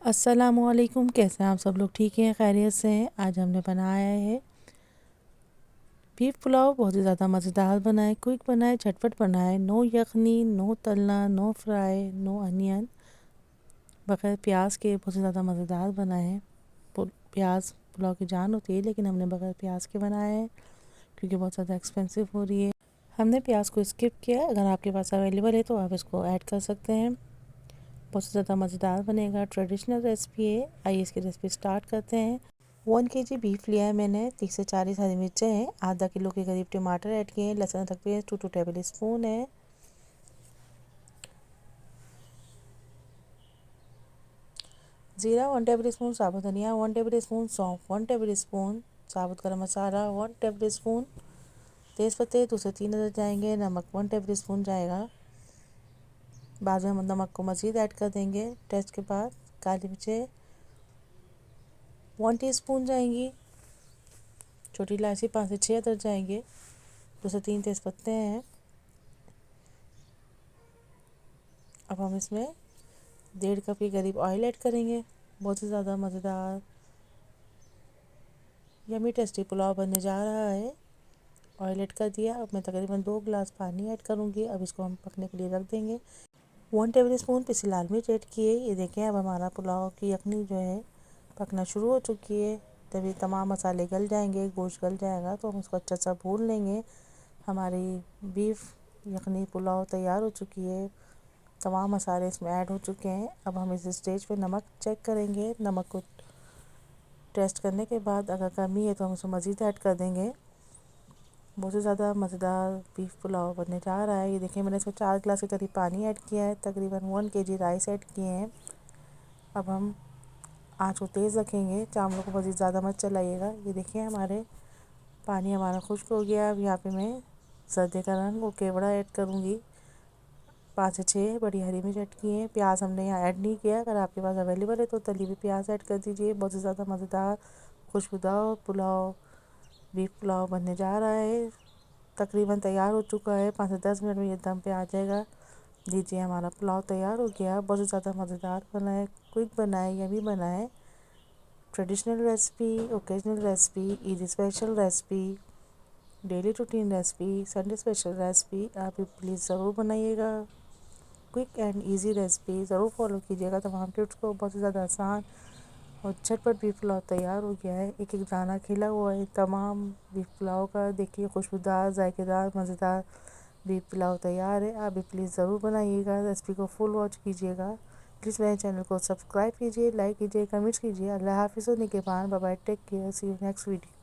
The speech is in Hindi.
अस्सलामुअलैकुम। कैसे हैं आप सब लोग? ठीक हैं, खैरियत से हैं। आज हमने बनाया है बीफ पुलाव। बहुत ही ज़्यादा मज़ेदार बनाए, क्विक बनाए, झटपट बनाए। नो यखनी, नो तलना, नो फ्राई, नो अनियन, बग़ैर प्याज के बहुत ही ज़्यादा मज़ेदार बनाए हैं। प्याज पुलाव की जान होती है, लेकिन हमने बग़ैर प्याज के बनाए हैं क्योंकि बहुत ज़्यादा एक्सपेंसिव हो रही है। हमने प्याज को स्किप किया। अगर आपके पास अवेलेबल है तो आप इसको ऐड कर सकते हैं। बहुत ज़्यादा मज़ेदार बनेगा। ट्रेडिशनल रेसिपी है। आइए इसकी रेसिपी स्टार्ट करते हैं। 1 kg बीफ लिया है मैंने। 30 से 40 हरी मिर्चें हैं। आधा किलो के करीब टमाटर ऐड किए हैं। लहसुन अदरक पेस्ट 2 टेबल स्पून है। ज़ीरा 1 टेबल स्पून, साबुत धनिया 1 टेबल स्पून, सौंफ 1 टेबल स्पून, साबुत गरम मसाला 1 टेबल स्पून, तेज़पत्ते 2 से 3 अदद जाएंगे। नमक 1 टेबल स्पून जाएगा। बाद में हम नमक को मज़ीद ऐड कर देंगे टेस्ट के बाद। काली मिर्चें 1 टीस्पून जाएंगी। छोटी इलायची 5 से 6 अदद जाएंगे। 2 से 3 तेज़पत्ते हैं। अब हम इसमें 1.5 कप के करीब ऑयल ऐड करेंगे। बहुत ही ज़्यादा मज़ेदार यमी टेस्टी पुलाव बनने जा रहा है। ऑयल ऐड कर दिया। अब मैं तकरीबन 2 गिलास पानी ऐड करूँगी। अब इसको हम पकने के लिए रख देंगे। 1 टेबल स्पून पिसी लाल मिर्च ऐड किए। ये देखें, अब हमारा पुलाव की यखनी जो है पकना शुरू हो चुकी है। जब ये तमाम मसाले गल जाएंगे, गोश्त गल जाएगा, तो हम उसको अच्छा सा भून लेंगे। हमारी बीफ यखनी पुलाव तैयार हो चुकी है। तमाम मसाले इसमें ऐड हो चुके हैं। अब हम इस स्टेज पे नमक चेक करेंगे। नमक को टेस्ट करने के बाद अगर कमी है तो हम उसमें मज़ीद ऐड कर देंगे। बहुत ही ज़्यादा मज़ेदार बीफ पुलाव बनने जा रहा है। ये देखिए, मैंने इसमें 4 गिलास के करीब पानी ऐड किया है। तकरीबन 1 kg राइस ऐड किए हैं। अब हम आँच को तेज़ रखेंगे। चावलों को मज़ीद ज़्यादा मत चलाइएगा। ये देखिए, पानी हमारा खुश्क हो गया। अब यहाँ पे मैं सर्दी का रंग और केवड़ा ऐड करूँगी। 5 से 6 बड़ी हरी मिर्च ऐड की है। प्याज हमने यहाँ ऐड नहीं किया। अगर आपके पास अवेलेबल है तो तली हुई प्याज ऐड कर दीजिए। बहुत ही ज़्यादा मज़ेदार खुशबूदार पुलाव बीफ पुलाव बनने जा रहा है। तकरीबन तैयार हो चुका है। 5 से 10 मिनट में ये दम पे आ जाएगा। लीजिए, हमारा पुलाव तैयार हो गया। बहुत ही ज़्यादा मज़ेदार बना है, क्विक बना है, यमी बना है। Traditional recipe, occasional recipe, Eid special recipe, daily routine recipe, Sunday special recipe, आप भी प्लीज़ ज़रूर बनाइएगा। क्विक एंड इजी रेसिपी ज़रूर फॉलो कीजिएगा तमाम टिप्स को। बहुत ही ज़्यादा आसान और झटपट बीफ पुलाव तैयार हो गया है। एक एक दाना खिला हुआ है तमाम बीफ पुलाव का। देखिए, खुशबूदार, जायकेदार, मज़ेदार बीफ पुलाव तैयार है। आप भी प्लीज़ ज़रूर बनाइएगा। रेसिपी को फुल वॉच कीजिएगा। प्लीज़ मेरे चैनल को सब्सक्राइब कीजिए, लाइक कीजिए, कमेंट्स कीजिए। अल्लाह हाफ़िज़। निगहबान। Bye bye. Take care. See you next video.